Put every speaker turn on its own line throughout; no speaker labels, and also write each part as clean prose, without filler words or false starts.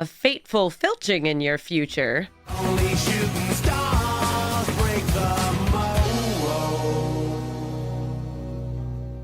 a fateful filching in your future.
Only shooting stars break the mold.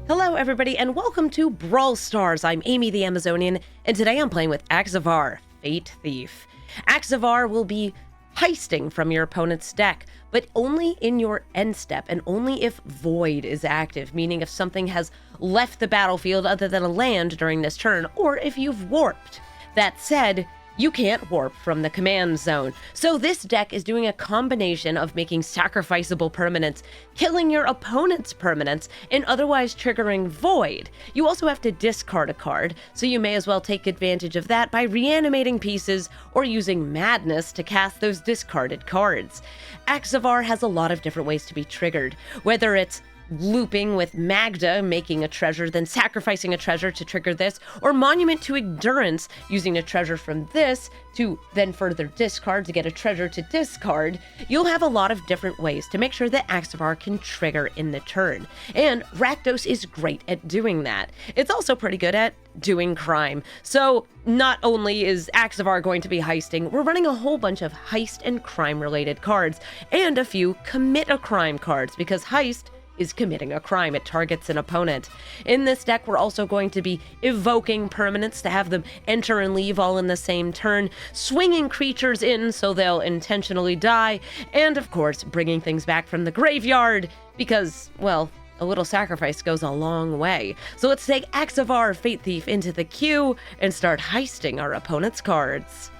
Hello everybody and welcome to Brawl Stars. I'm Amy the Amazonian and today I'm playing with Axavar, Fate Thief. Axavar will be heisting from your opponent's deck, but only in your end step and only if Void is active, meaning if something has left the battlefield other than a land during this turn, or if you've warped. That said, you can't warp from the command zone. So this deck is doing a combination of making sacrificable permanents, killing your opponent's permanents, and otherwise triggering Void. You also have to discard a card, so you may as well take advantage of that by reanimating pieces or using Madness to cast those discarded cards. Axavar has a lot of different ways to be triggered, whether it's looping with Magda, making a treasure, then sacrificing a treasure to trigger this, or Monument to Endurance, using a treasure from this to then further discard to get a treasure to discard. You'll have a lot of different ways to make sure that Axavar can trigger in the turn. And Rakdos is great at doing that. It's also pretty good at doing crime. So not only is Axavar going to be heisting, we're running a whole bunch of heist and crime related cards, and a few commit a crime cards, because heist is committing a crime. It targets an opponent. In this deck, we're also going to be evoking permanents to have them enter and leave all in the same turn, swinging creatures in so they'll intentionally die, and of course, bringing things back from the graveyard because, well, a little sacrifice goes a long way. So let's take Axavar, Fate Thief, into the queue and start heisting our opponent's cards.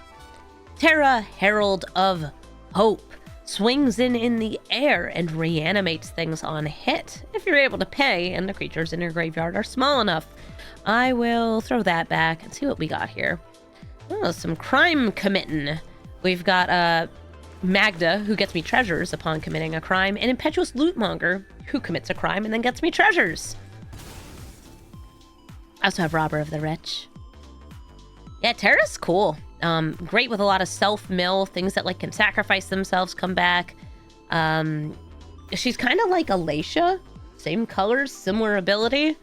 Terra, Herald of Hope, swings in the air and reanimates things on hit, if you're able to pay and the creatures in your graveyard are small enough. I will throw that back and see what we got here. Oh, some crime committing. We've got Magda, who gets me treasures upon committing a crime, and Impetuous Lootmonger, who commits a crime and then gets me treasures. I also have Robber of the Rich. Yeah, Terra's cool. Great with a lot of self-mill, things that like can sacrifice themselves, come back. She's kind of like Alacia, same colors, similar ability.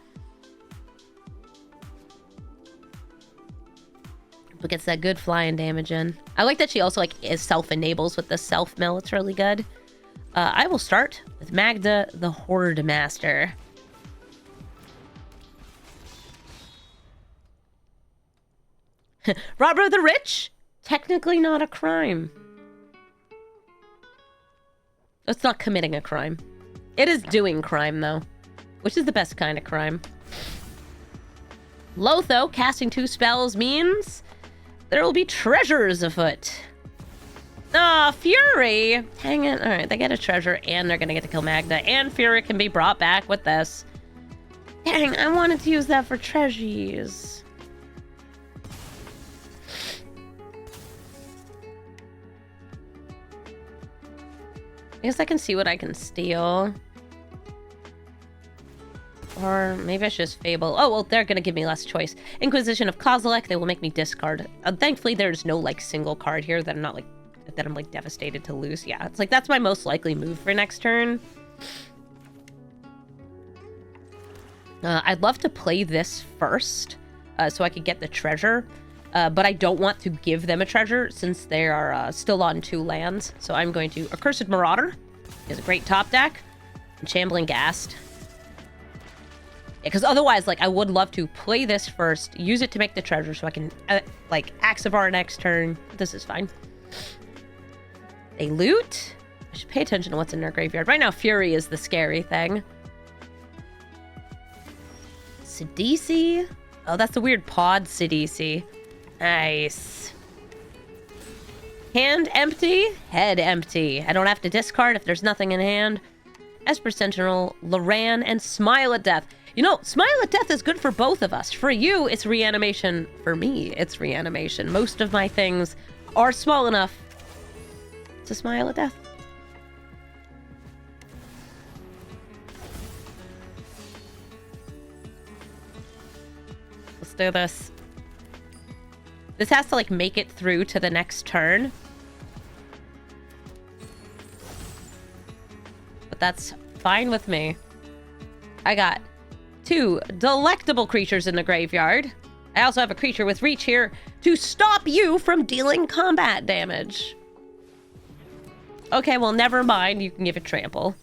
But gets that good flying damage in. I like that she also like is self-enables with the self-mill. It's really good. I will start with Magda, the Horde Master. Robber of the Rich? Technically not a crime. It's not committing a crime. It is doing crime, though, which is the best kind of crime. Lotho, casting 2 spells means there will be treasures afoot. Ah, Fury! Dang it. Alright, they get a treasure, and they're gonna get to kill Magda, and Fury can be brought back with this. Dang, I wanted to use that for treasures. I guess I can see what I can steal. Or maybe I should just Fable. Oh, well, they're going to give me less choice. Inquisition of Kozilek, they will make me discard. Thankfully, there's no, like, single card here that I'm not, like, that I'm, like, devastated to lose. Yeah, it's like, that's my most likely move for next turn. I'd love to play this first, so I could get the treasure. But I don't want to give them a treasure since they are still on 2 lands. So I'm going to Accursed Marauder. Is a great top deck. And Shambling Ghast. Yeah, because otherwise, like, I would love to play this first, use it to make the treasure so I can, like, Axavar next turn. This is fine. They loot. I should pay attention to what's in their graveyard. Right now, Fury is the scary thing. Sidisi. Oh, that's the weird pod Sidisi. Nice. Hand empty, head empty. I don't have to discard if there's nothing in hand. Esper Sentinel, Loran, and Smile at Death. You know, Smile at Death is good for both of us. For you, it's reanimation. For me, it's reanimation. Most of my things are small enough to Smile at Death. Let's do this. This has to, like, make it through to the next turn. But that's fine with me. I got 2 delectable creatures in the graveyard. I also have a creature with reach here to stop you from dealing combat damage. Okay, well, never mind. You can give it trample.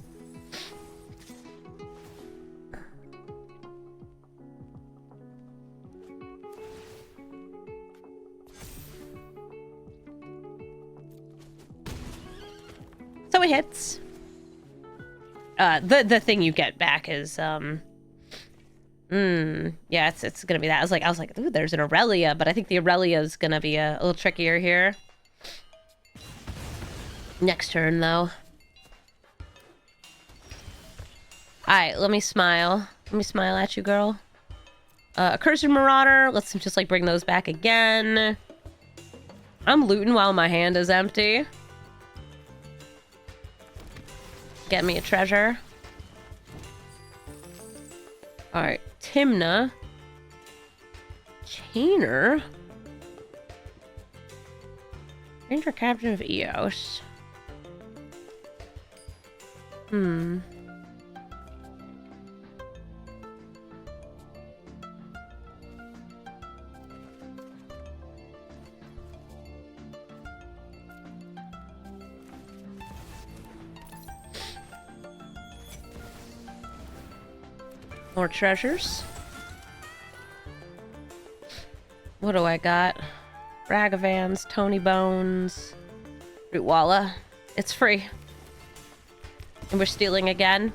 So it hits. The thing you get back is yeah, it's gonna be that. I was like, ooh, there's an Aurelia, but I think the Aurelia is gonna be a little trickier here. Next turn though. Alright, let me smile. Let me smile at you, girl. Accursed Marauder. Let's just like bring those back again. I'm looting while my hand is empty. Get me a treasure. Alright, Timna. Chainer. Ranger Captain of Eos. More treasures. What do I got? Ragavans, Tony Bones, Rootwalla. It's free. And we're stealing again.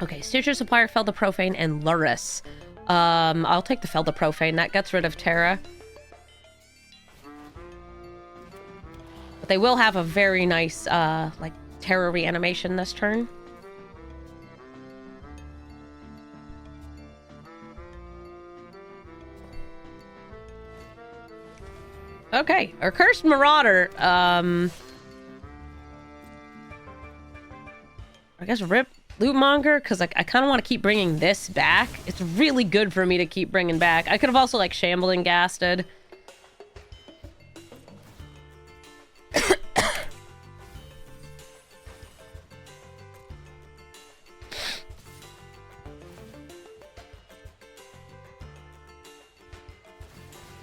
Okay, Stitcher Supplier, Felda Profane, and Luris. I'll take the Felda Profane. That gets rid of Terra. But they will have a very nice, like, Terra reanimation this turn. Okay, our Cursed Marauder, I guess rip Lootmonger, because I kind of want to keep bringing this back. It's really good for me to keep bringing back. I could have also, like, Shambling Gasted.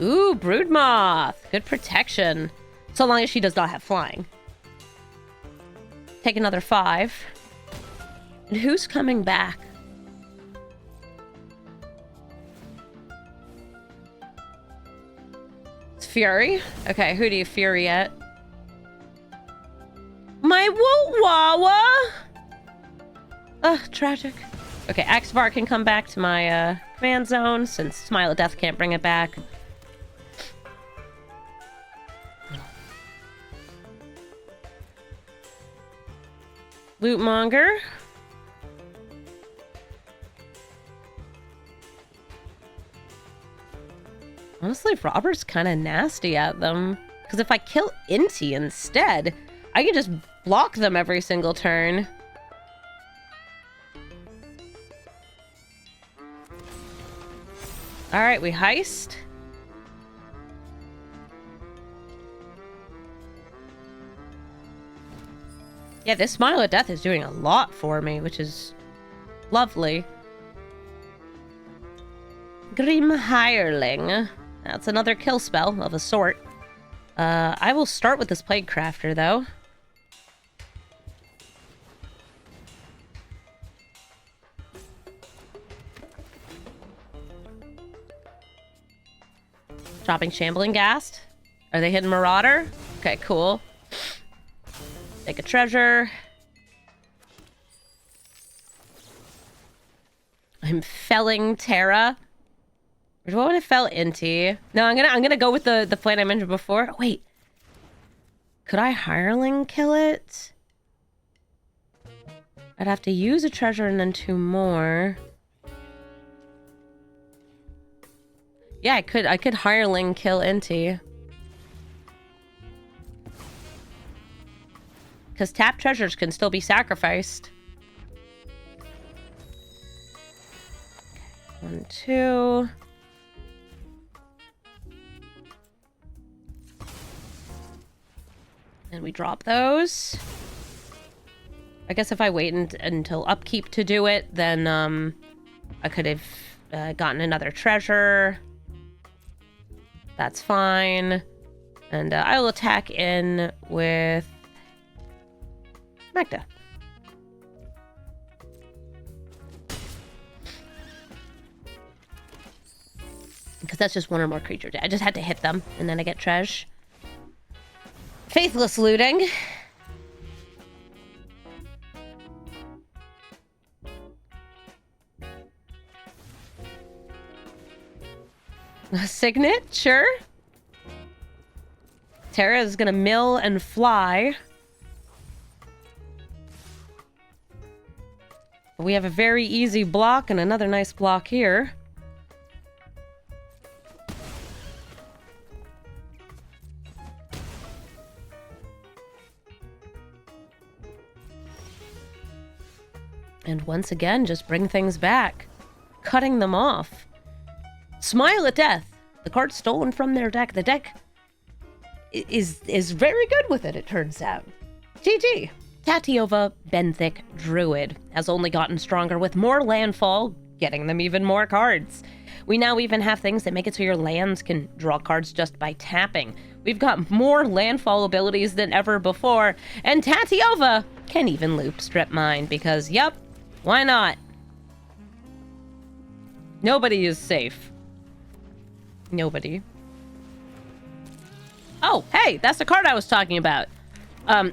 Ooh, Broodmoth. Good protection. So long as she does not have flying. Take another 5. And who's coming back? It's Fury. Okay, who do you Fury at? My Wootwawa! Ugh, tragic. Okay, Axavar can come back to my command zone since Smile of Death can't bring it back. Lootmonger. Honestly, Robert's kind of nasty at them. Because if I kill Inti instead, I can just block them every single turn. Alright, we heist. Yeah, this Smile of Death is doing a lot for me, which is lovely. Grim Hireling. That's another kill spell of a sort. I will start with this Plague Crafter, though. Dropping Shambling Ghast. Are they hitting Marauder? Okay, cool. Take a treasure. I'm felling Terra. Or do I want to fell Inti? No, I'm gonna go with the plan I mentioned before. Oh, wait. Could I Hireling kill it? I'd have to use a treasure and then 2 more. Yeah, I could Hireling kill Inti. Because tap treasures can still be sacrificed. 1, 2. And we drop those. I guess if I wait until upkeep to do it, then I could have gotten another treasure. That's fine. And I will attack in with Magda. Because that's just one or more creatures. I just had to hit them, and then I get treasure. Faithless looting. A signet, sure. Terra is gonna mill and fly. We have a very easy block and another nice block here. And once again, just bring things back. Cutting them off. Smile at death. The card stolen from their deck. The deck is very good with it, it turns out. GG. Tatiova, Benthic, Druid has only gotten stronger with more landfall, getting them even more cards. We now even have things that make it so your lands can draw cards just by tapping. We've got more landfall abilities than ever before, and Tatiova can even loop Strip Mine because, yep, why not? Nobody is safe. Nobody. Oh, hey, that's the card I was talking about.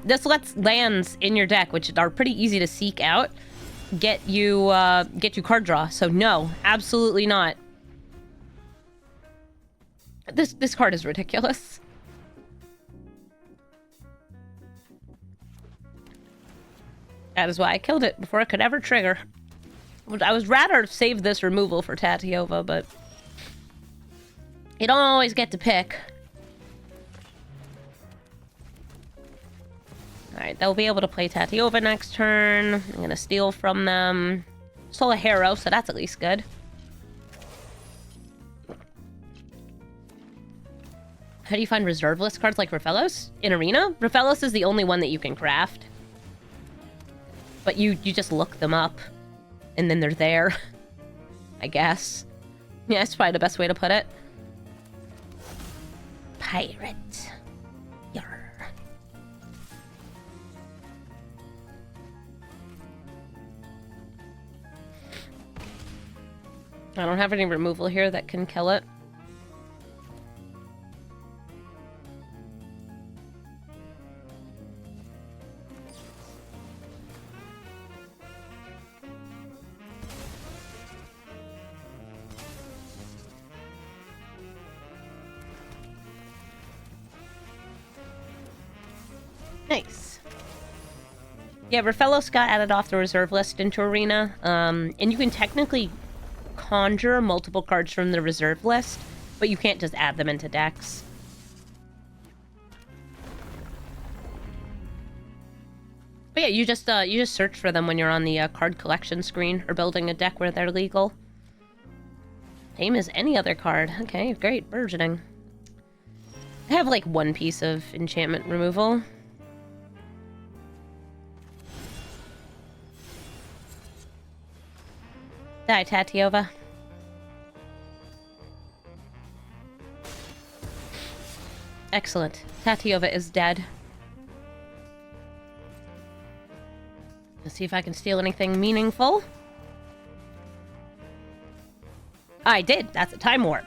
This lets lands in your deck, which are pretty easy to seek out, get you card draw. So no, absolutely not. This card is ridiculous. That is why I killed it before it could ever trigger. I was rather save this removal for Tatiova, but you don't always get to pick. Alright, they'll be able to play Tatiova next turn. I'm gonna steal from them. Stole a hero, so that's at least good. How do you find reserve list cards like Raphelos? In Arena? Raphelos is the only one that you can craft. But you just look them up, and then they're there, I guess. Yeah, that's probably the best way to put it. Pirate. Yarr. I don't have any removal here that can kill it. Nice. Yeah, Raphelos got added off the reserve list into Arena, and you can technically conjure multiple cards from the reserve list, but you can't just add them into decks. But yeah, you just search for them when you're on the card collection screen or building a deck where they're legal. Same as any other card. Okay, great. Burgeoning. I have like one piece of enchantment removal. Die, Tatiova. Excellent. Tatiova is dead. Let's see if I can steal anything meaningful. I did. That's a time warp.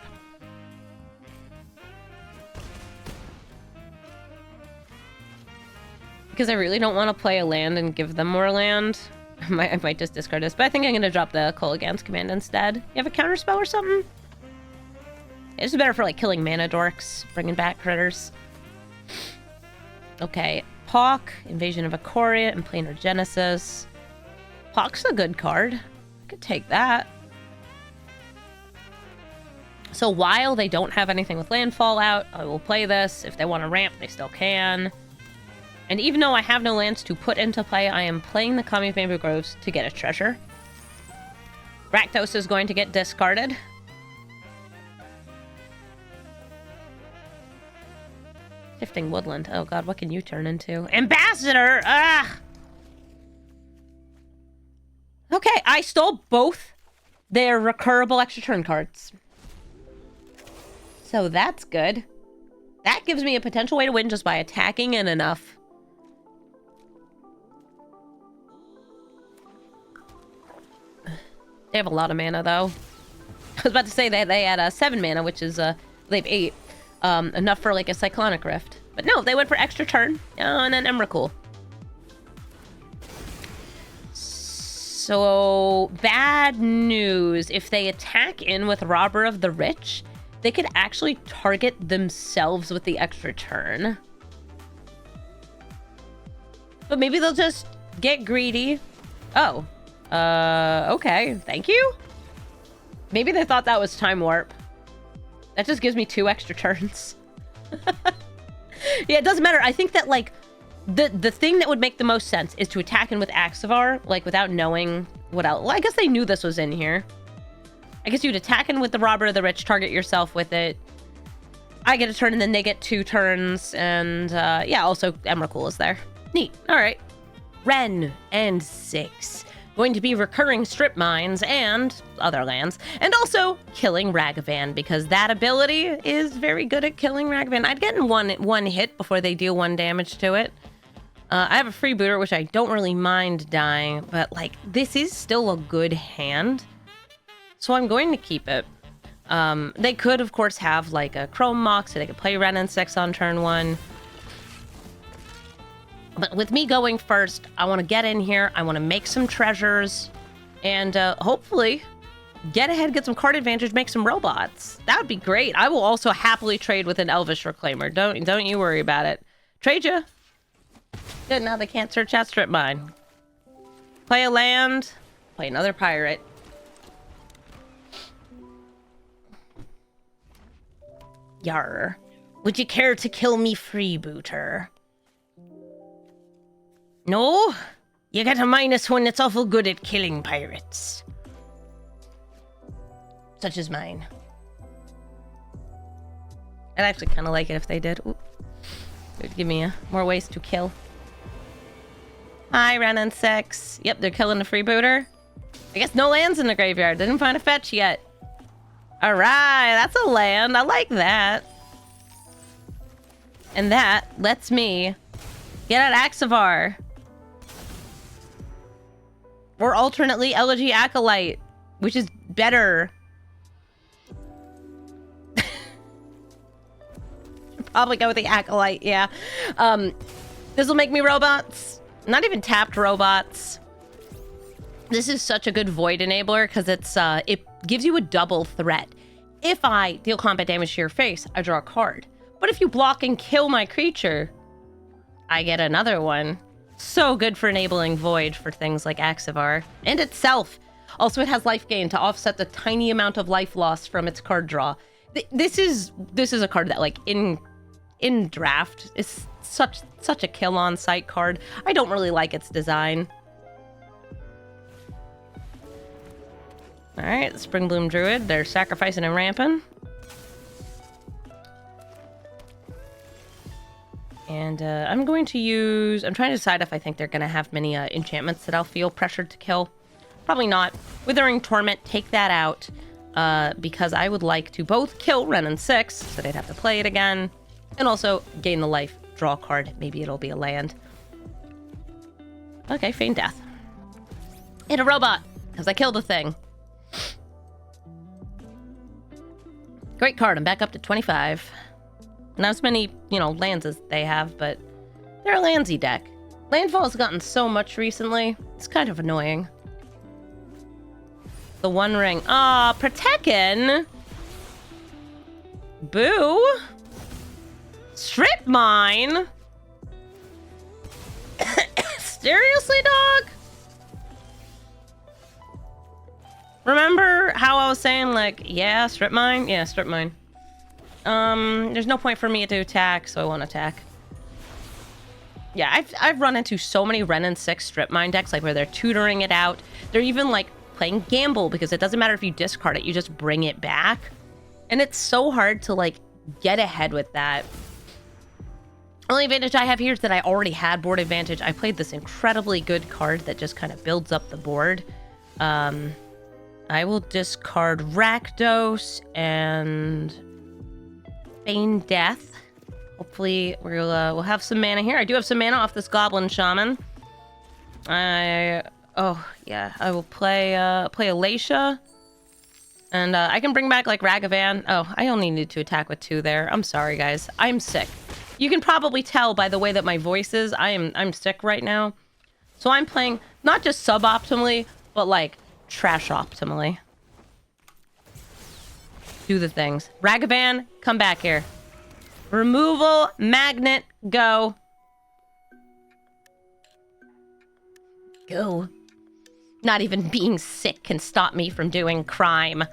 Because I really don't want to play a land and give them more land. I might just discard this, but I think I'm going to drop the Kolaghan's command instead. You have a counterspell or something? This is better for, like, killing mana dorks, bringing back critters. Okay, Hawk, Invasion of Ikoria, and Planar Genesis. Hawk's a good card. I could take that. So while they don't have anything with landfall out, I will play this. If they want to ramp, they still can. And even though I have no lands to put into play, I am playing the Kami of Bamboo Groves to get a treasure. Rakdos is going to get discarded. Shifting Woodland. Oh god, what can you turn into? Ambassador! Ah! Okay, I stole both their recurable extra turn cards. So that's good. That gives me a potential way to win just by attacking in enough. They have a lot of mana, though. I was about to say that they had 7 mana, which is, they have 8. Enough for, like, a Cyclonic Rift. But no, they went for extra turn, and then Emrakul. So, bad news. If they attack in with Robber of the Rich, they could actually target themselves with the extra turn. But maybe they'll just get greedy. Oh. Okay. Thank you? Maybe they thought that was Time Warp. That just gives me 2 extra turns. Yeah, it doesn't matter. I think that, like, the thing that would make the most sense is to attack in with Axavar, like, without knowing what else. Well, I guess they knew this was in here. I guess you'd attack in with the Robber of the Rich, target yourself with it. I get a turn, and then they get 2 turns, and, yeah, also Emrakul is there. Neat. All right. Wrenn and Six. Going to be recurring strip mines and other lands, and also killing Ragavan, because that ability is very good at killing Ragavan. I'd get in one hit before they deal 1 damage to it. I have a freebooter, which I don't really mind dying, but, like, this is still a good hand, so I'm going to keep it. They could, of course, have, like, a Chrome Mox, so they could play Wrenn and Six on turn 1. But with me going first, I want to get in here, I want to make some treasures, and hopefully get ahead, get some card advantage, make some robots. That would be great. I will also happily trade with an Elvish Reclaimer. Don't you worry about it. Trade ya. Good, now they can't search out strip mine. Play a land, play another pirate. Yarr. Would you care to kill me, freebooter? No? You get a -1 that's awful good at killing pirates. Such as mine. I'd actually kind of like it if they did. Ooh. It would give me more ways to kill. Hi, Wrenn and Six. Yep, they're killing the freebooter. I guess no lands in the graveyard. Didn't find a fetch yet. Alright, that's a land. I like that. And that lets me get at Axavar. Or alternately Elegy Acolyte, which is better. Probably go with the Acolyte, yeah. This will make me robots. Not even tapped robots. This is such a good Void enabler because it gives you a double threat. If I deal combat damage to your face, I draw a card. But if you block and kill my creature, I get another one. So good for enabling Void for things like Axavar. And itself. Also, it has life gain to offset the tiny amount of life loss from its card draw. This is a card that, like, in draft is such a kill on sight card. I don't really like its design. All right, Springbloom Druid. They're sacrificing and ramping. And I'm going to use... I'm trying to decide if I think they're going to have many enchantments that I'll feel pressured to kill. Probably not. Withering Torment, take that out. Because I would like to both kill Wrenn and Six, so they'd have to play it again. And also gain the life, draw a card. Maybe it'll be a land. Okay, Feign Death. Hit a robot, because I killed a thing. Great card, I'm back up to 25. Not as many, lands as they have, but they're a landsy deck. Landfall has gotten so much recently. It's kind of annoying. The One Ring. Aw, Protection! Boo! Strip Mine? Seriously, dog? Remember how I was saying, like, yeah, Strip Mine? Yeah, Strip Mine. There's no point for me to attack, so I won't attack. Yeah, I've run into so many Wrenn and Six Strip Mine decks, like, where they're tutoring it out. They're even, like, playing Gamble, because it doesn't matter if you discard it, you just bring it back. And it's so hard to, like, get ahead with that. Only advantage I have here is that I already had board advantage. I played this incredibly good card that just kind of builds up the board. I will discard Rakdos and Feign Death. Hopefully we'll have some mana here. I do have some mana off this Goblin Shaman. I will play Alacia. And I can bring back like Ragavan. Oh, I only need to attack with 2 there. I'm sorry, guys. I'm sick. You can probably tell by the way that my voice is. I'm sick right now. So I'm playing not just suboptimally, but like trash optimally. Do the things. Ragavan, come back here. Removal, magnet, go. Go. Not even being sick can stop me from doing crime.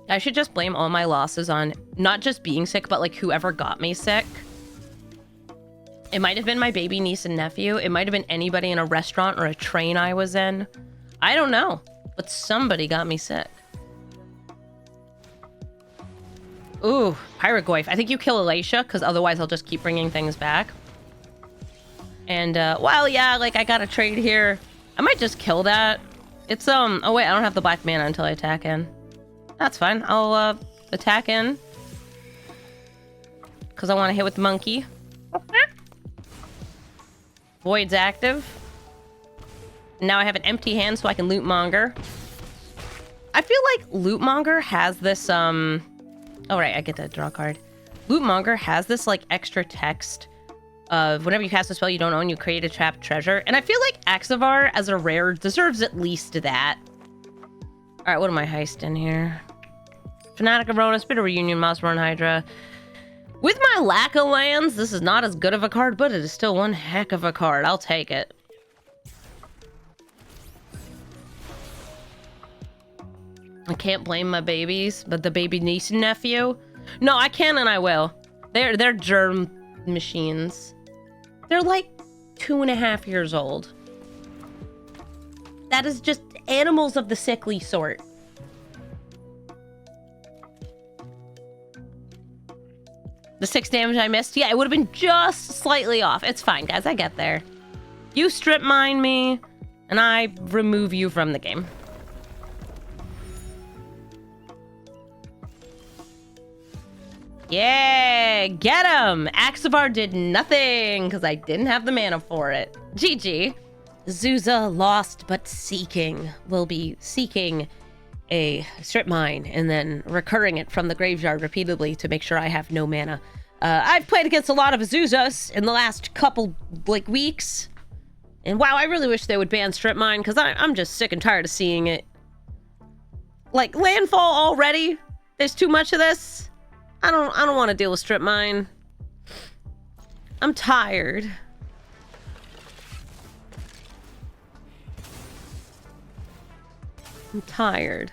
I should just blame all my losses on not just being sick, but like whoever got me sick. It might have been my baby niece and nephew. It might have been anybody in a restaurant or a train I was in. I don't know, but somebody got me sick. Ooh, Pyrogoyf. I think you kill Alacia, because otherwise I'll just keep bringing things back. And, well, yeah, like, I got a trade here. I might just kill that. It's, oh, wait, I don't have the black mana until I attack in. That's fine. I'll, attack in. Because I want to hit with the monkey. Void's active. Now I have an empty hand, so I can loot monger. I feel like loot monger has this, oh, right, I get to draw a card. Loot monger has this, like, extra text of whenever you cast a spell you don't own, you create a trapped treasure. And I feel like Axavar, as a rare, deserves at least that. Alright, what am I heisting here? Fanatic of Rona, Spirit of Reunion, Mossborn Hydra. With my lack of lands, this is not as good of a card, but it is still one heck of a card. I'll take it. I can't blame my babies, but the baby niece and nephew? No, I can and I will. They're germ machines. They're like 2.5 years old. That is just animals of the sickly sort. The 6 damage I missed? Yeah, it would have been just slightly off. It's fine, guys. I get there. You strip mine me, and I remove you from the game. Yeah, get him! Axavar did nothing, because I didn't have the mana for it. GG. Zuza lost but seeking. Will be seeking a strip mine and then recurring it from the graveyard repeatedly to make sure I have no mana. I've played against a lot of Azuzas in the last couple, like, weeks. And wow, I really wish they would ban strip mine, because I'm just sick and tired of seeing it. Like, landfall already? There's too much of this? I don't want to deal with strip mine. I'm tired. I'm tired.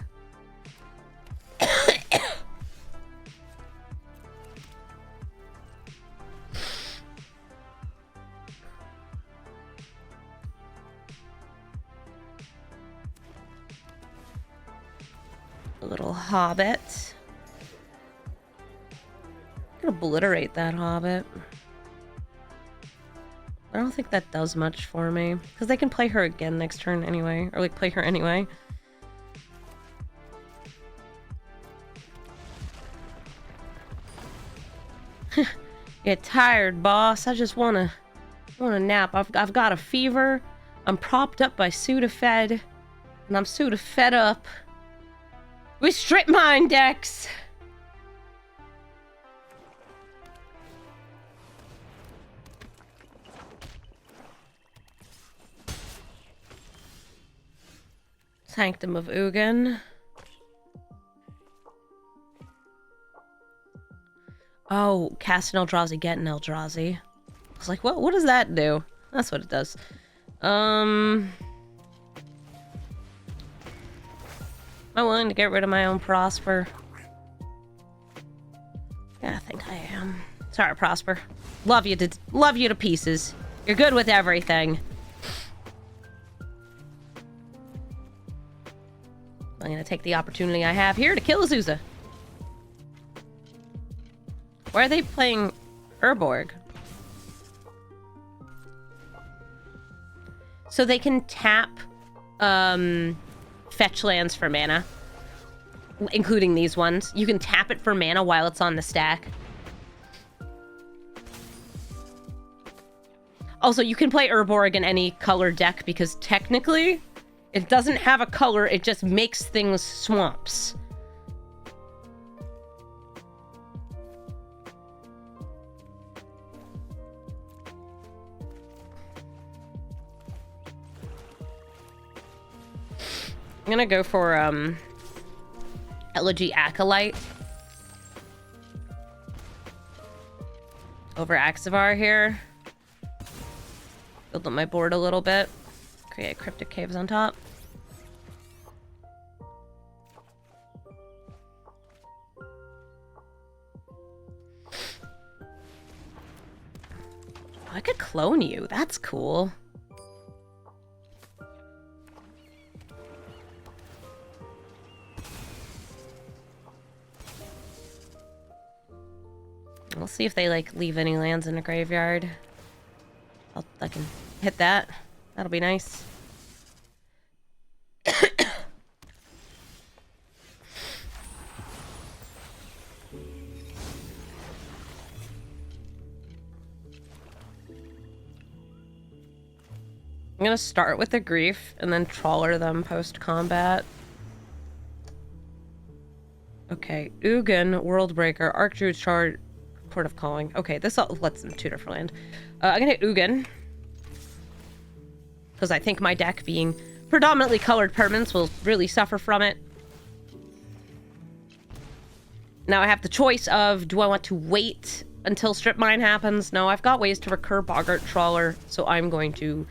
A little hobbit. I'm gonna obliterate that hobbit. I don't think that does much for me, because they can play her again next turn anyway, or like play her anyway. Get tired, boss. I just wanna nap. I've got a fever. I'm propped up by Sudafed, and I'm Sudafed up with strip mine decks. Sanctum of Ugin. Oh, cast an Eldrazi, get an Eldrazi. I was like, what does that do? That's what it does. Am I willing to get rid of my own Prosper? Yeah, I think I am. Sorry, Prosper. Love you to pieces. You're good with everything. I'm gonna take the opportunity I have here to kill Azusa. Why are they playing Urborg? So they can tap fetch lands for mana, including these ones. You can tap it for mana while it's on the stack. Also, you can play Urborg in any color deck because technically it doesn't have a color, it just makes things swamps. I'm gonna go for Elegy Acolyte over Axavar here. Build up my board a little bit. Create Cryptic Caves on top. Oh, I could clone you. That's cool. We'll see if they, like, leave any lands in a graveyard. I can hit that. That'll be nice. I'm gonna start with the Grief and then trawler them post-combat. Okay, Ugin, Worldbreaker, Archdruid Shard, Port of Calling. Okay, this all lets them tutor for land. I'm gonna hit Ugin. Because I think my deck, being predominantly colored permanents, will really suffer from it. Now I have the choice of, do I want to wait until Strip Mine happens? No, I've got ways to recur Boggart Trawler, so I'm going to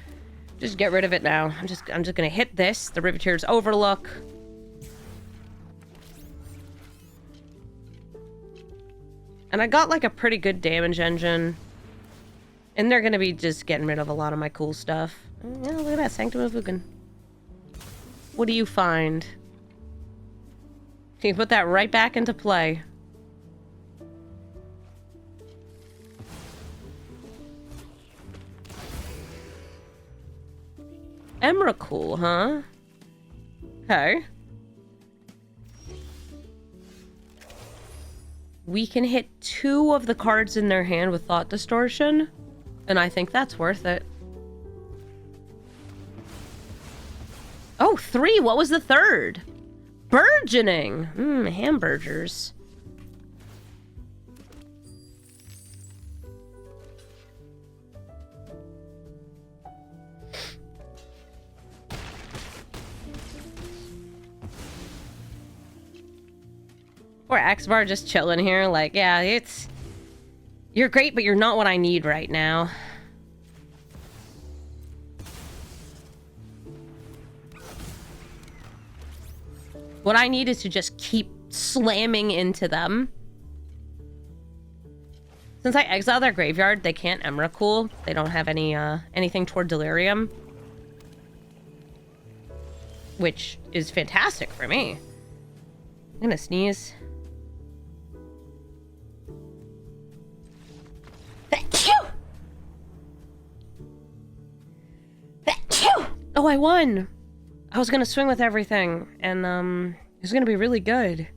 just get rid of it now. I'm just gonna hit this, the Riveteer's Overlook. And I got like a pretty good damage engine. And they're gonna be just getting rid of a lot of my cool stuff. Yeah, look at that, Sanctum of Ugin. What do you find? Can you put that right back into play? Emrakul, huh? Okay. We can hit 2 of the cards in their hand with Thought Distortion, and I think that's worth it. Oh, 3! What was the third? Burgeoning! Hamburgers. Or Axavar just chilling here, like, yeah, you're great, but you're not what I need right now. What I need is to just keep slamming into them. Since I exile their graveyard, they can't Emrakul. They don't have any anything toward Delirium. Which is fantastic for me. I'm gonna sneeze. Oh, I won! I was gonna swing with everything, and it was gonna be really good.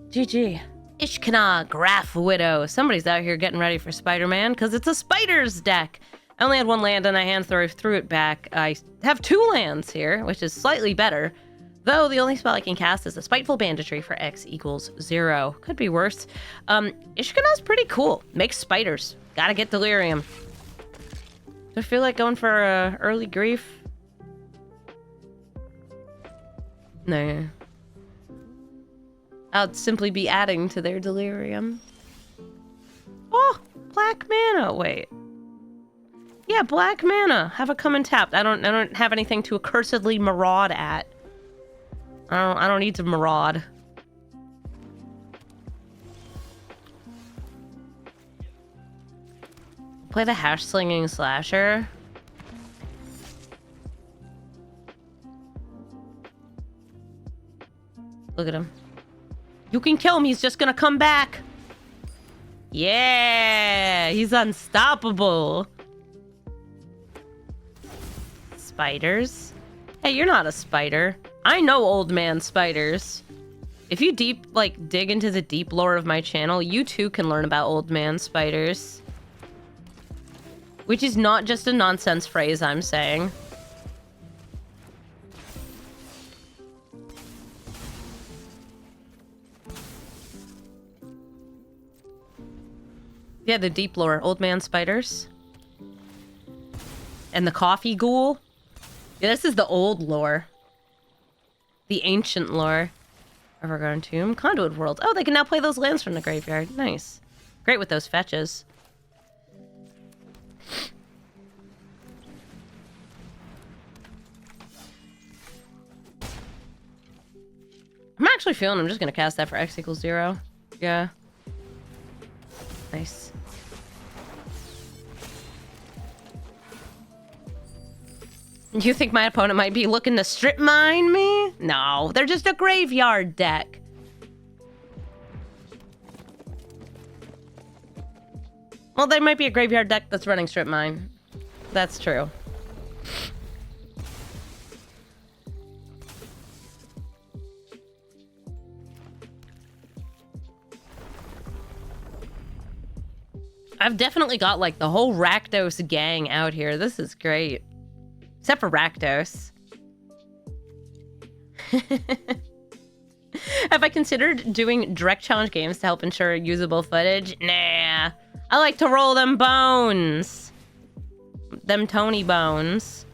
GG. Ishkanah, Graph Widow. Somebody's out here getting ready for Spider-Man, because it's a Spiders deck! I only had 1 land in my hand, so I threw it back. I have 2 lands here, which is slightly better. Though the only spell I can cast is a Spiteful Banditry for X equals 0. Could be worse. Ishkanah's pretty cool. Makes spiders. Gotta get Delirium. Do I feel like going for early Grief? No. I'll simply be adding to their Delirium. Oh! Black mana! Wait. Yeah, black mana. Have a come and tapped. I don't have anything to accursedly maraud at. I don't need to maraud. Play the Hash Slinging Slasher. Look at him. You can kill him, he's just gonna come back. Yeah, he's unstoppable. Spiders? Hey, you're not a spider. I know old man spiders. If you dig into the deep lore of my channel, you too can learn about old man spiders. Which is not just a nonsense phrase I'm saying. Yeah, the deep lore. Old man spiders. And the coffee ghoul. Yeah, this is the old lore. The ancient lore. Evergarden Tomb. Conduit World. Oh, they can now play those lands from the graveyard. Nice. Great with those fetches. I'm actually feeling I'm just going to cast that for X equals 0. Yeah. Nice. You think my opponent might be looking to strip mine me? No, they're just a graveyard deck. Well, they might be a graveyard deck that's running strip mine. That's true. I've definitely got like the whole Rakdos gang out here. This is great. Except for Rakdos. Have I considered doing direct challenge games to help ensure usable footage? Nah. I like to roll them bones. Them Tony bones.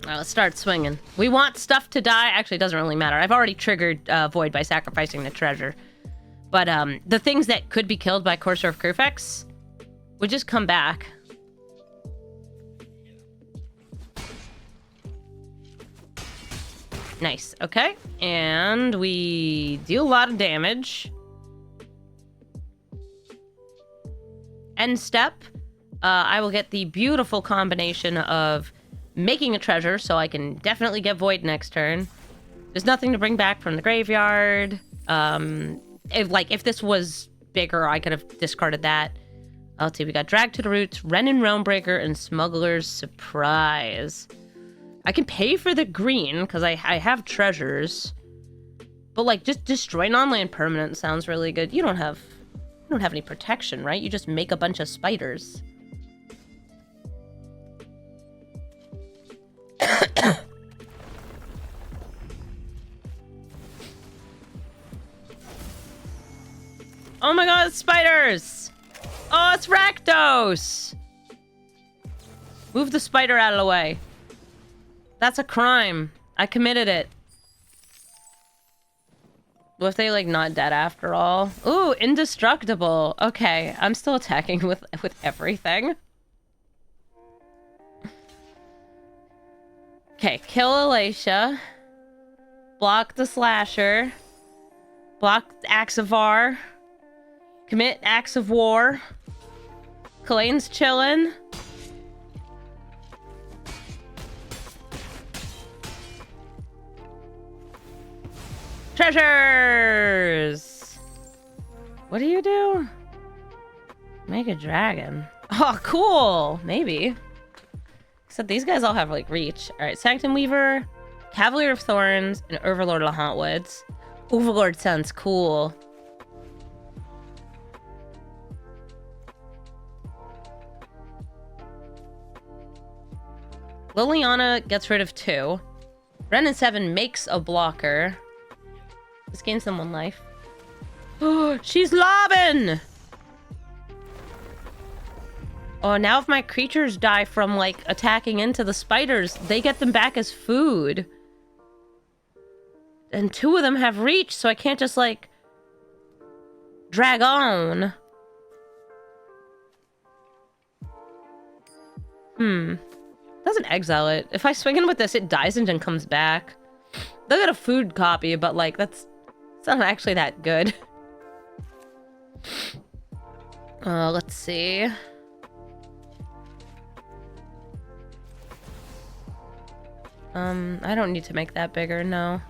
Let's start swinging. We want stuff to die. Actually, it doesn't really matter. I've already triggered Void by sacrificing the treasure. But the things that could be killed by Courser of Crufex would just come back. Nice. Okay. And we deal a lot of damage. End step. I will get the beautiful combination of making a treasure, so I can definitely get Void next turn. There's nothing to bring back from the graveyard. If this was bigger, I could have discarded that. Let's see, we got Drag to the Roots, Wrenn and Realmbreaker, and Smuggler's Surprise. I can pay for the green, because I have treasures. But, like, just destroy non-land permanent sounds really good. You don't have any protection, right? You just make a bunch of spiders. Oh my god, it's spiders! Oh, it's Rakdos! Move the spider out of the way. That's a crime. I committed it. What if they, like, not dead after all? Ooh, indestructible. Okay, I'm still attacking with everything. Okay, kill Alacia. Block the Slasher. Block Axavar. Commit Acts of War. Kalane's chillin'. Treasures! What do you do? Make a dragon. Oh, cool! Maybe. Except these guys all have, like, reach. Alright, Sanctum Weaver, Cavalier of Thorns, and Overlord of the Hauntwoods. Overlord sounds cool. Liliana gets rid of 2. Wrenn and 7 makes a blocker. This gains them 1 life. Oh, she's lobbing! Oh, now if my creatures die from, like, attacking into the spiders, they get them back as food. And 2 of them have reach, so I can't just, like, drag on. Doesn't exile it. If I swing in with this, it dies and then comes back. They'll get a food copy, but, like, it's not actually that good. Let's see. I don't need to make that bigger, no.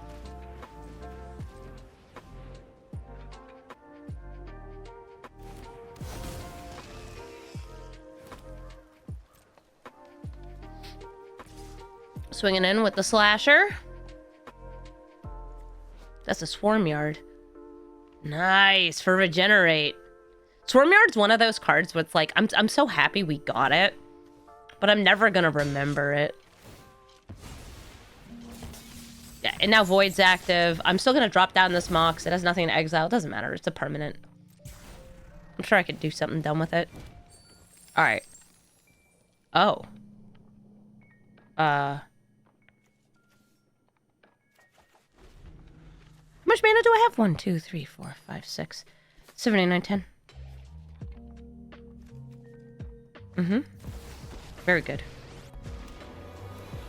Swinging in with the slasher. That's a Swarm Yard. Nice, for regenerate. Swarm Yard's one of those cards where it's like, I'm so happy we got it, but I'm never gonna remember it. Yeah, and now Void's active. I'm still gonna drop down this Mox. It has nothing to exile. It doesn't matter. It's a permanent. I'm sure I could do something dumb with it. All right. Oh. How much mana do I have? 1, 2, 3, 4, 5, 6, 7, 8, 9, 10. Mm-hmm. Very good.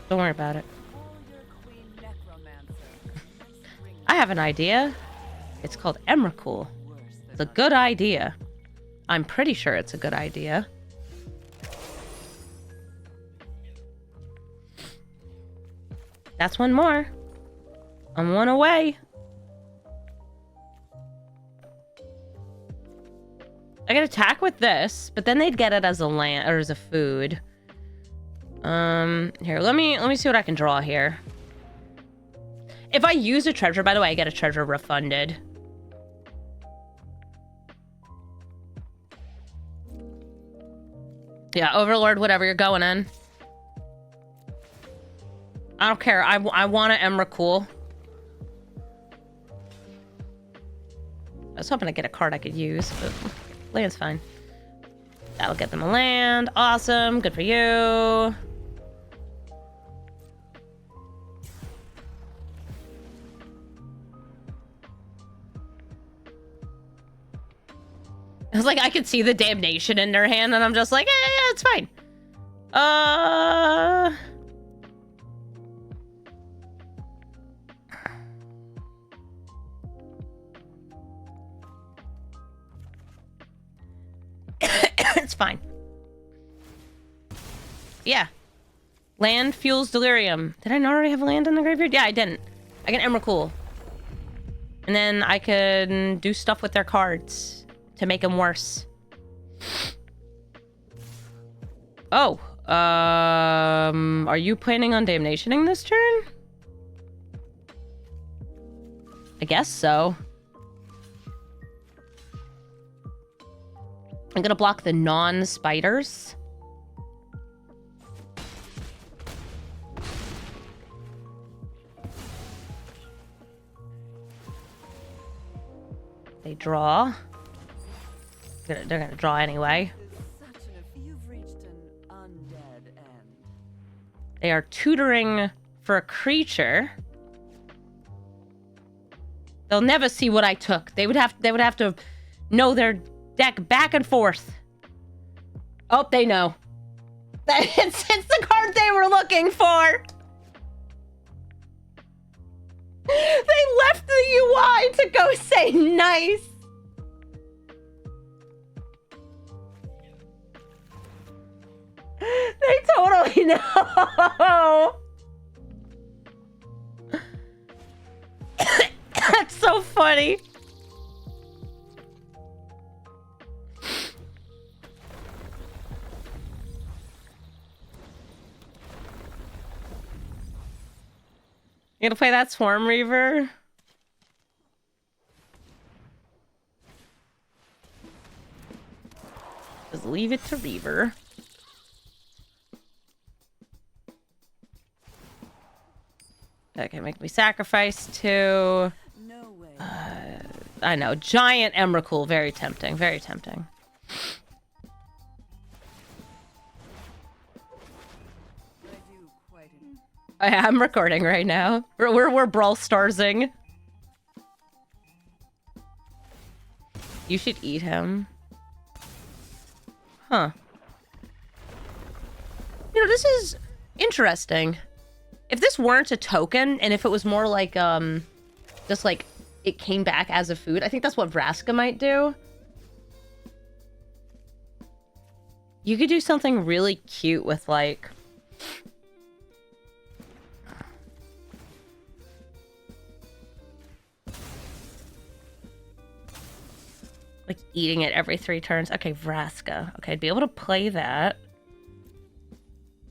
Don't worry about it. I have an idea. It's called Emrakul. It's a good idea. I'm pretty sure it's a good idea. That's one more. I'm one away. I could attack with this, but then they'd get it as a land or as a food. Here, let me see what I can draw here. If I use a treasure, by the way, I get a treasure refunded. Yeah, Overlord, whatever, you're going in. I don't care. I want an Emrakul. I was hoping to get a card I could use, but land's fine. That'll get them a land. Awesome. Good for you. I was like, I could see the damnation in their hand, and I'm just like, yeah, it's fine. It's fine. Yeah. Land fuels delirium. Did I not already have land in the graveyard? Yeah, I didn't. I can Emrakul. And then I can do stuff with their cards to make them worse. Oh. Are you planning on damnationing this turn? I guess so. I'm gonna block the non-spiders. They draw. They're gonna draw anyway. They are tutoring for a creature. They'll never see what I took. They would have to know their deck back and forth. Oh, they know. It's the card they were looking for. They left the UI to go say nice. They totally know. That's so funny. You gonna play that Swarm Reaver? Just leave it to Reaver. Okay, make me sacrifice to... I know, giant Emrakul. Very tempting, very tempting. I'm recording right now. We're Brawl Starsing. You should eat him. Huh. You know, this is interesting. If this weren't a token, and if it was more like, just like, it came back as a food, I think that's what Vraska might do. You could do something really cute with, like... like, eating it every 3 turns. Okay, Vraska. Okay, I'd be able to play that.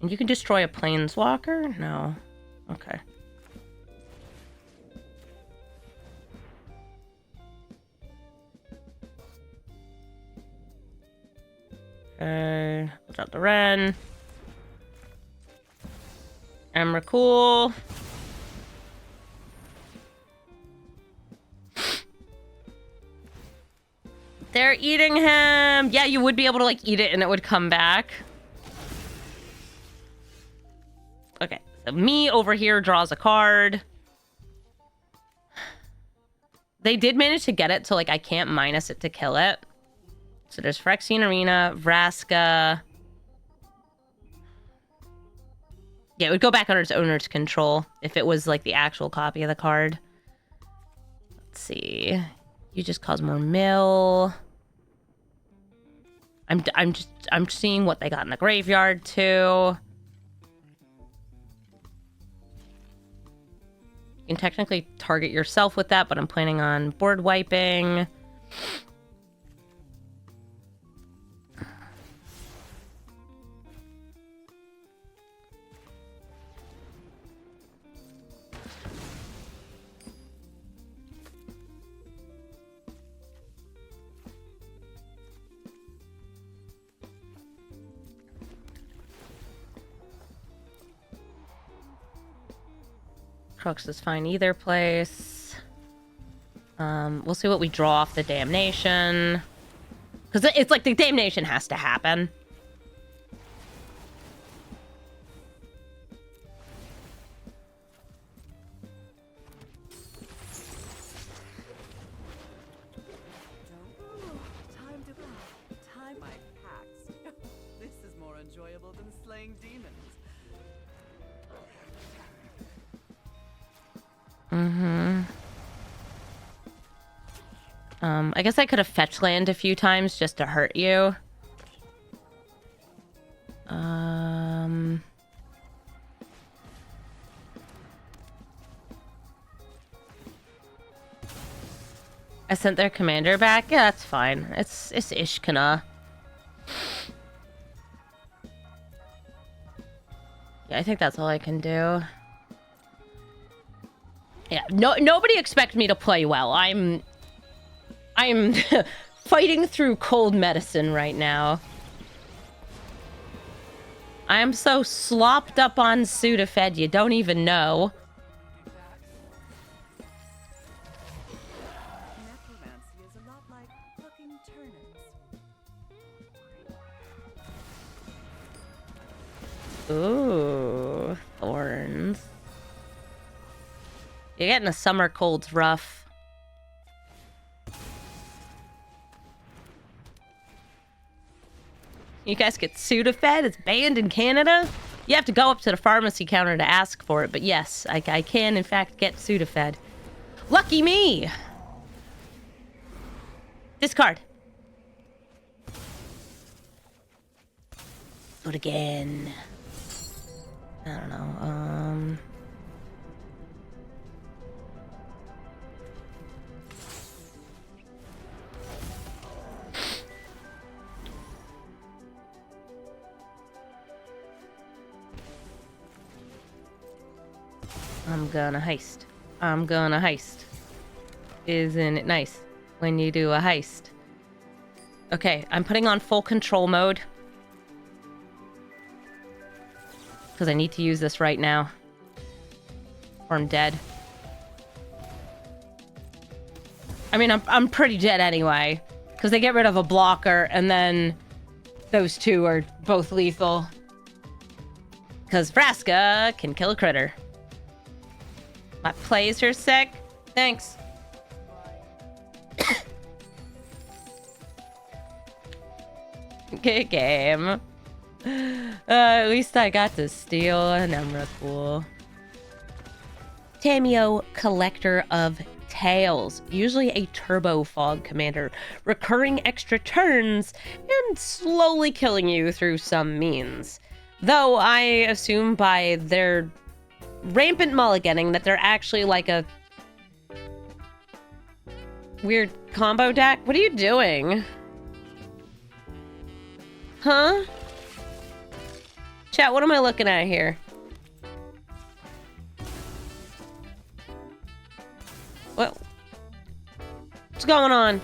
And you can destroy a Planeswalker? No. Okay. Okay, we'll drop the Wrenn. Emrakul. They're eating him. Yeah, you would be able to like eat it and it would come back. Okay, so me over here draws a card. They did manage to get it, so like I can't minus it to kill it. So there's Phyrexian Arena, Vraska. Yeah, it would go back under its owner's control if it was like the actual copy of the card. Let's see. You just cause more mill. I'm seeing what they got in the graveyard too. You can technically target yourself with that, but I'm planning on board wiping. Crux is fine either place. We'll see what we draw off the Damnation. Because it's like the Damnation has to happen.
Time to tie my packs. This is more enjoyable than slaying demons.
I guess I could have fetch land a few times just to hurt you. I sent their commander back. Yeah, that's fine. It's Ishkanah. Yeah, I think that's all I can do. Yeah, nobody expect me to play well. I'm fighting through cold medicine right now. I'm so slopped up on Sudafed, you don't even know.
Necromancy is a lot like plucking turnips.
Ooh, thorns. You're getting a summer cold's rough. You guys get Sudafed? It's banned in Canada? You have to go up to the pharmacy counter to ask for it, but yes, I can in fact get Sudafed. Lucky me! Discard. Do it again. I don't know, I'm gonna heist. I'm gonna heist. Isn't it nice when you do a heist? Okay, I'm putting on full control mode. Because I need to use this right now. Or I'm dead. I mean, I'm pretty dead anyway. Because they get rid of a blocker, and then those two are both lethal. Because Vraska can kill a critter. My plays are sick. Thanks. Good game. At least I got to steal an Emrakul. Tamiyo, Collector of Tales. Usually a Turbo Fog commander. Recurring extra turns and slowly killing you through some means. Though I assume by their rampant mulliganing that they're actually like a weird combo deck. What are you doing? Huh? Chat, what am I looking at here? Well, what's going on?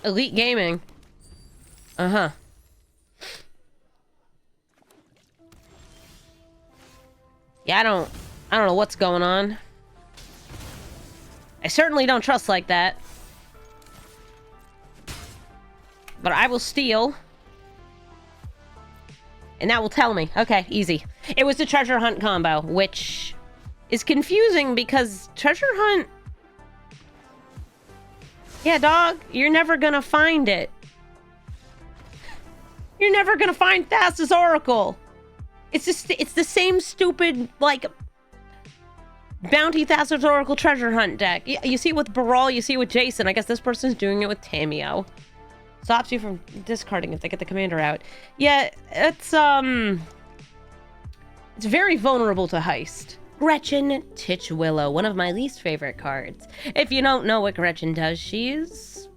Elite Gaming. Uh-huh. Yeah, I don't know what's going on. I certainly don't trust like that. But I will steal. And that will tell me. Okay, easy. It was the treasure hunt combo, which is confusing because treasure hunt... Yeah, dog, you're never gonna find it. You're never gonna find Thassa's Oracle. It's just, it's the same stupid, like, Bounty Thassa's Oracle treasure hunt deck. You see it with Brawl, you see it with Jason. I guess this person's doing it with Tamiyo. Stops you from discarding if they get the commander out. Yeah, it's very vulnerable to heist. Gretchen Titchwillow, one of my least favorite cards. If you don't know what Gretchen does, she's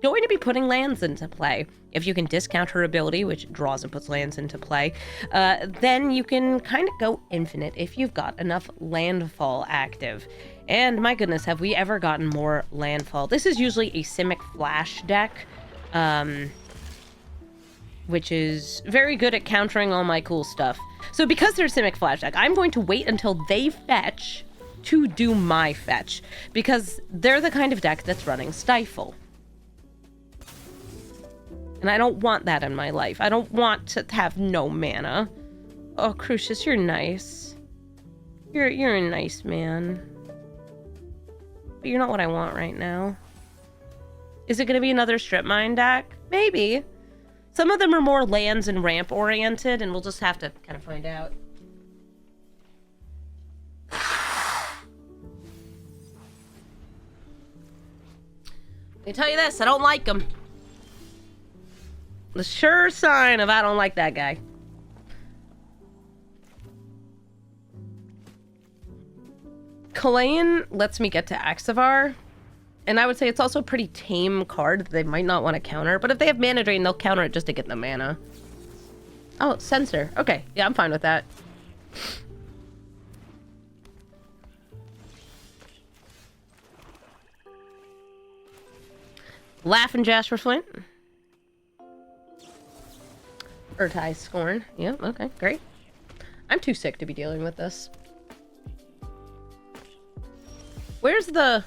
going to be putting lands into play. If you can discount her ability, which draws and puts lands into play, then you can kind of go infinite if you've got enough landfall active. And my goodness, have we ever gotten more landfall? This is usually a Simic Flash deck, which is very good at countering all my cool stuff. So because they're Simic Flash deck, I'm going to wait until they fetch to do my fetch, because they're the kind of deck that's running Stifle. And I don't want that in my life. I don't want to have no mana. Oh, Crucius, you're nice. You're a nice man. But you're not what I want right now. Is it going to be another Strip Mine deck? Maybe. Some of them are more lands and ramp oriented, and we'll just have to kind of find out. Let me tell you this, I don't like them. The sure sign of I don't like that guy. Kalayan lets me get to Axavar. And I would say it's also a pretty tame card that they might not want to counter. But if they have mana drain, they'll counter it just to get the mana. Oh, Censor. Okay, yeah, I'm fine with that. Laugh and Jasper Flint. Urtai Scorn. Yeah, okay, great. I'm too sick to be dealing with this. Where's the...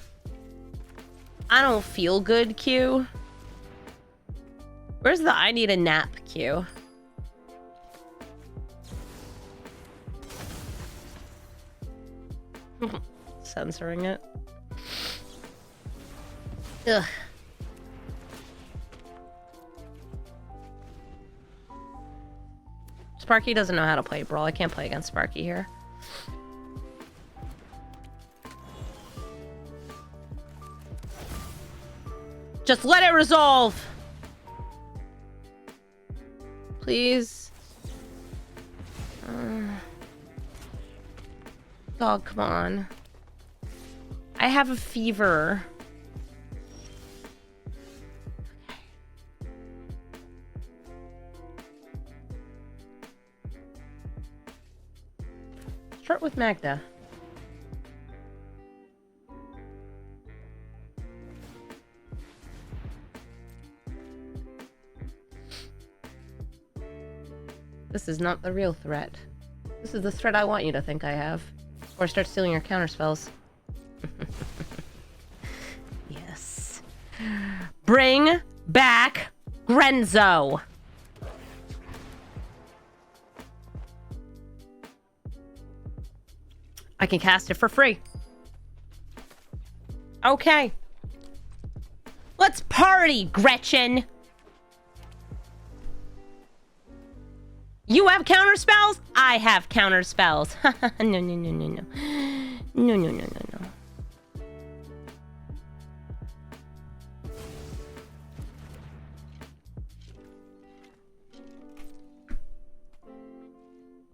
I don't feel good queue? Where's the I need a nap queue? Censoring it. Ugh. Sparky doesn't know how to play Brawl. I can't play against Sparky here. Just let it resolve! Please. Dog, come on. I have a fever. Start with Magda. This is not the real threat. This is the threat I want you to think I have. Or start stealing your counterspells. Yes. Bring back Grenzo! I can cast it for free. Okay. Let's party, Gretchen! You have counter spells? I have counter spells. No, no, no, no, no. No, no, no, no, no.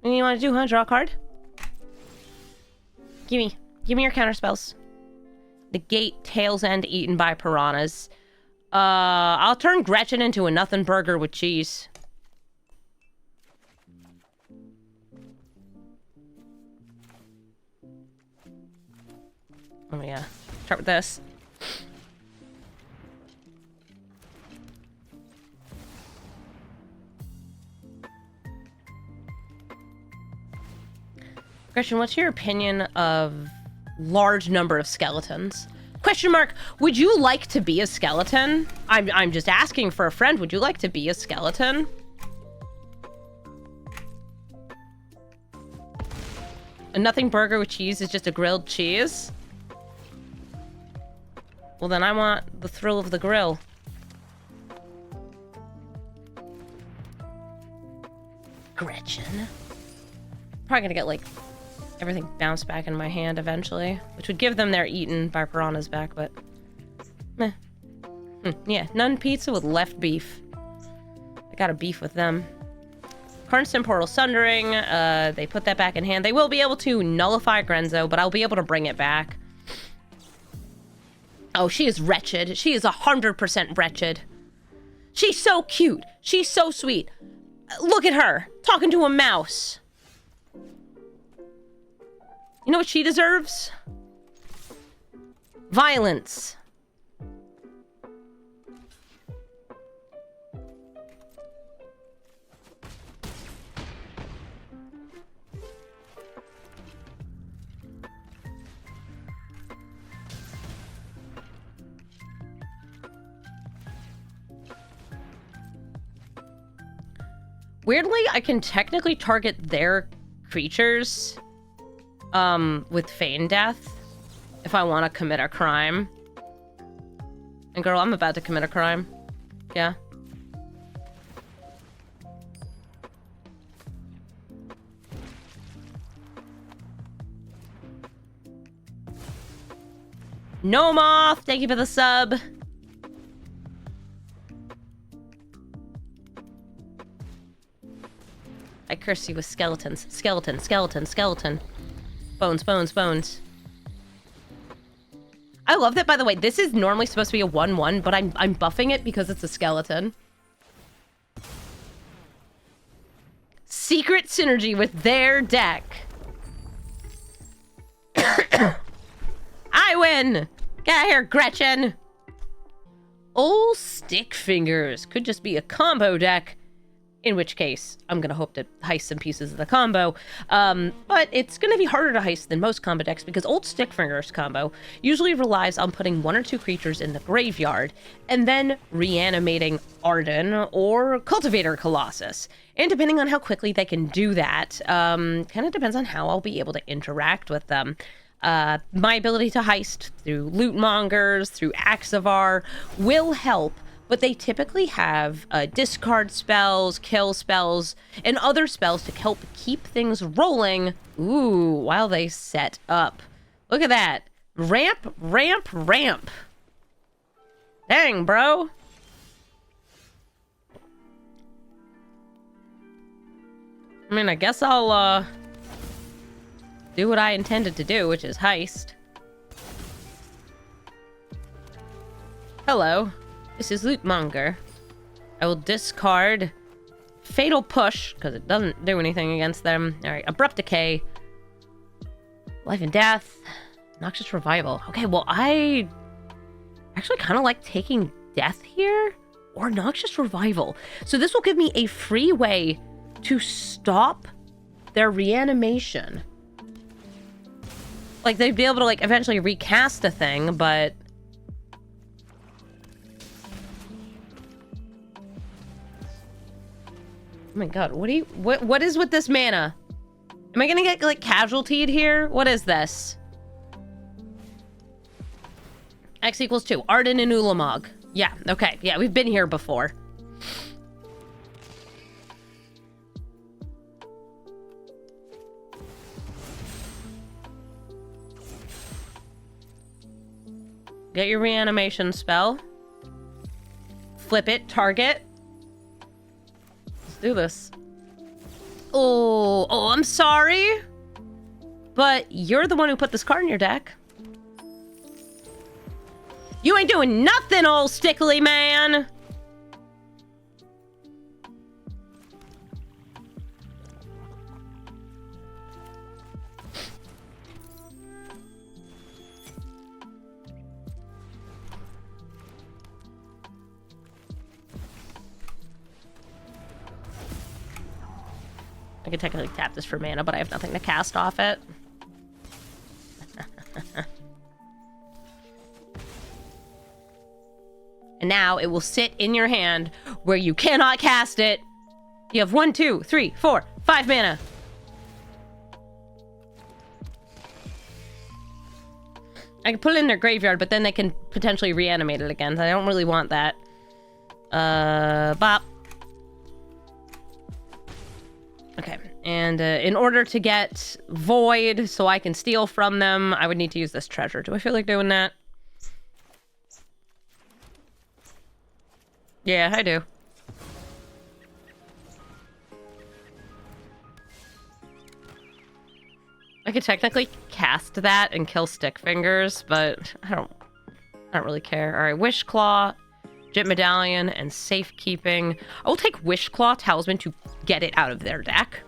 What do you want to do, huh? Draw a card? Give me your counter spells. Negate Tail's End eaten by piranhas. I'll turn Gretchen into a nothing burger with cheese. Oh yeah. Start with this. Gretchen, what's your opinion of large number of skeletons? Question mark, would you like to be a skeleton? I'm just asking for a friend. Would you like to be a skeleton? A nothing burger with cheese is just a grilled cheese? Well, then I want the thrill of the grill. Gretchen. Probably gonna get, like, everything bounced back in my hand eventually, which would give them their eaten by piranhas back, but meh. Yeah, none pizza with left beef. I got a beef with them. Constant portal sundering, they put that back in hand. They will be able to nullify Grenzo, but I'll be able to bring it back. Oh, she is wretched. She is 100% wretched. She's so cute. She's so sweet. Look at her, talking to a mouse. You know what she deserves? Violence. Weirdly, I can technically target their creatures with feign death if I want to commit a crime. And girl, I'm about to commit a crime. Yeah. No Moth, thank you for the sub. I curse you with skeletons. Skeleton, skeleton, skeleton. Bones, bones, bones. I love that, by the way. This is normally supposed to be a 1-1, but I'm buffing it because it's a skeleton. Secret synergy with their deck. I win! Get out of here, Gretchen! Old Stickfingers. Could just be a combo deck. In which case, I'm going to hope to heist some pieces of the combo. But it's going to be harder to heist than most combo decks because Old Stickfingers combo usually relies on putting 1 or 2 creatures in the graveyard and then reanimating Arden or Cultivator Colossus. And depending on how quickly they can do that, kind of depends on how I'll be able to interact with them. My ability to heist through loot mongers, through Axavar will help. But they typically have discard spells, kill spells, and other spells to help keep things rolling. Ooh, while they set up. Look at that. Ramp, ramp, ramp. Dang, bro. I mean, I guess I'll, do what I intended to do, which is heist. Hello. This is Lootmonger. I will discard Fatal Push, because it doesn't do anything against them. Alright, Abrupt Decay. Life and Death. Noxious Revival. Okay, well, I actually kind of like taking Death here, or Noxious Revival. So this will give me a free way to stop their reanimation. Like, they'd be able to, like, eventually recast a thing, but... Oh my god, what is with this mana? Am I gonna get, like, casualtied here? What is this? X equals 2. Arden and Ulamog. Yeah, okay. Yeah, we've been here before. Get your reanimation spell. Flip it, target. Do this. Oh, I'm sorry. But you're the one who put this card in your deck. You ain't doing nothing, old stickly man. I could technically tap this for mana, but I have nothing to cast off it. And now it will sit in your hand where you cannot cast it. You have 1, 2, 3, 4, 5 mana. I can put it in their graveyard, but then they can potentially reanimate it again. I don't really want that. Bop. Okay, and in order to get Void so I can steal from them, I would need to use this treasure. Do I feel like doing that? Yeah, I do. I could technically cast that and kill Stickfingers, but I don't really care. All right, Wish Claw, Jet Medallion, and Safekeeping. I will take Wish Claw Talisman to get it out of their deck.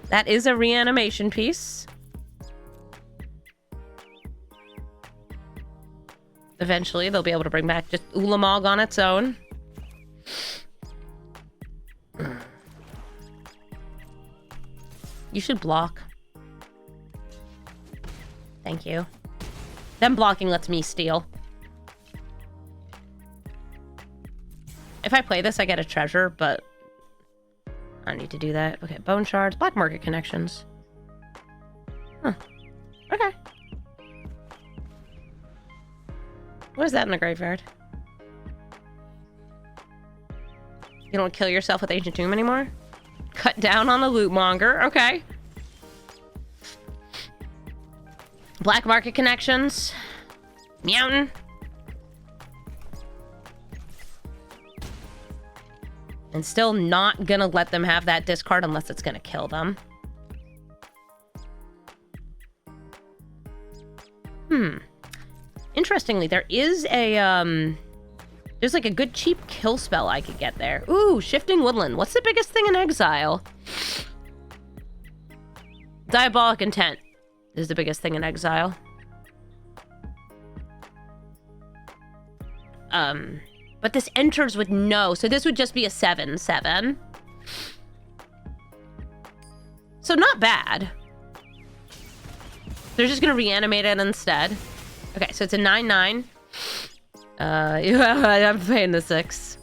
That is a reanimation piece. Eventually, they'll be able to bring back just Ulamog on its own. You should block. Thank you. Them blocking lets me steal. If I play this, I get a treasure, but I don't need to do that. Okay, Bone Shards, Black Market Connections. Huh. Okay. What is that in the graveyard? You don't kill yourself with Ancient Tomb anymore? Cut down on the loot monger. Okay. Black Market Connections. Meowton. And still not gonna let them have that discard unless it's gonna kill them. Interestingly, there is a, there's like a good cheap kill spell I could get there. Ooh, Shifting Woodland. What's the biggest thing in Exile? Diabolic Intent is the biggest thing in Exile. But this enters with no, so this would just be a 7/7. So not bad. They're just gonna reanimate it instead. Okay, so it's a 9/9. Yeah, I'm paying the 6.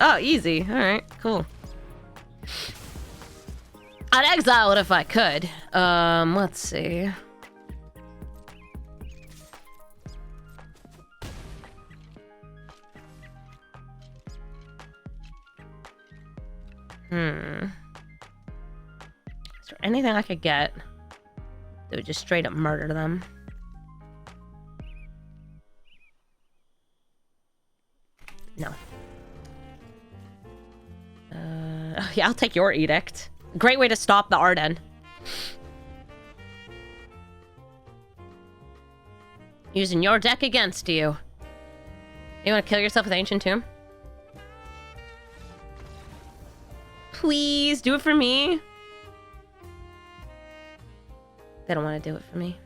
Oh, easy. All right, cool. I'd exile it if I could. Let's see. Is there anything I could get that would just straight up murder them? No. Yeah, I'll take your Edict. Great way to stop the Arden. Using your deck against you. You want to kill yourself with Ancient Tomb? Please, do it for me. They don't want to do it for me.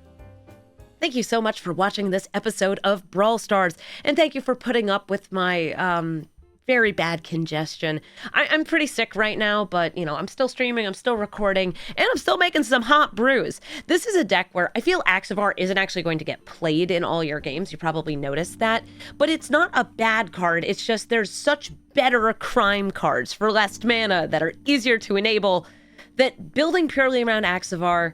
Thank you so much for watching this episode of Brawl Stars, and thank you for putting up with my very bad congestion. I'm pretty sick right now, but, you know, I'm still streaming, I'm still recording, and I'm still making some hot brews. This is a deck where I feel Axavar isn't actually going to get played in all your games. You probably noticed that, but it's not a bad card. It's just there's such better crime cards for less mana that are easier to enable that building purely around Axavar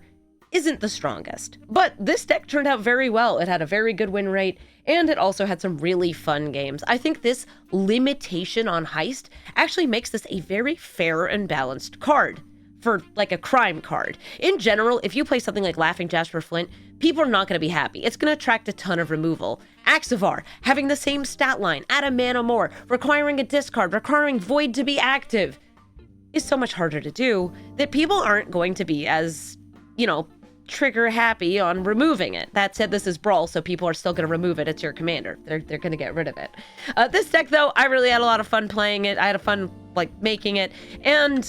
isn't the strongest. But this deck turned out very well. It had a very good win rate, and it also had some really fun games. I think this limitation on Heist actually makes this a very fair and balanced card for like a crime card. In general, if you play something like Laughing Jasper Flint, people are not going to be happy. It's going to attract a ton of removal. Axavar, having the same stat line, add a mana more, requiring a discard, requiring Void to be active, is so much harder to do that people aren't going to be as, you know, trigger happy on removing it. That said, this is Brawl, so people are still going to remove it. It's your commander. They're going to get rid of it. This deck, though, I really had a lot of fun playing it. I had a fun, like, making it. And,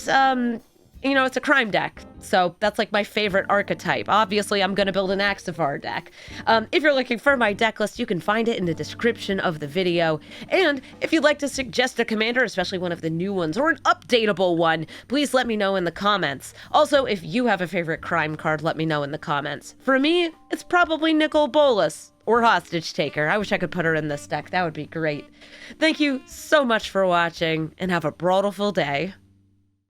you know, it's a crime deck, so that's like my favorite archetype. Obviously, I'm going to build an Axavar deck. If you're looking for my deck list, you can find it in the description of the video. And if you'd like to suggest a commander, especially one of the new ones or an updatable one, please let me know in the comments. Also, if you have a favorite crime card, let me know in the comments. For me, it's probably Nicol Bolas or Hostage Taker. I wish I could put her in this deck. That would be great. Thank you so much for watching, and have a brawlful day.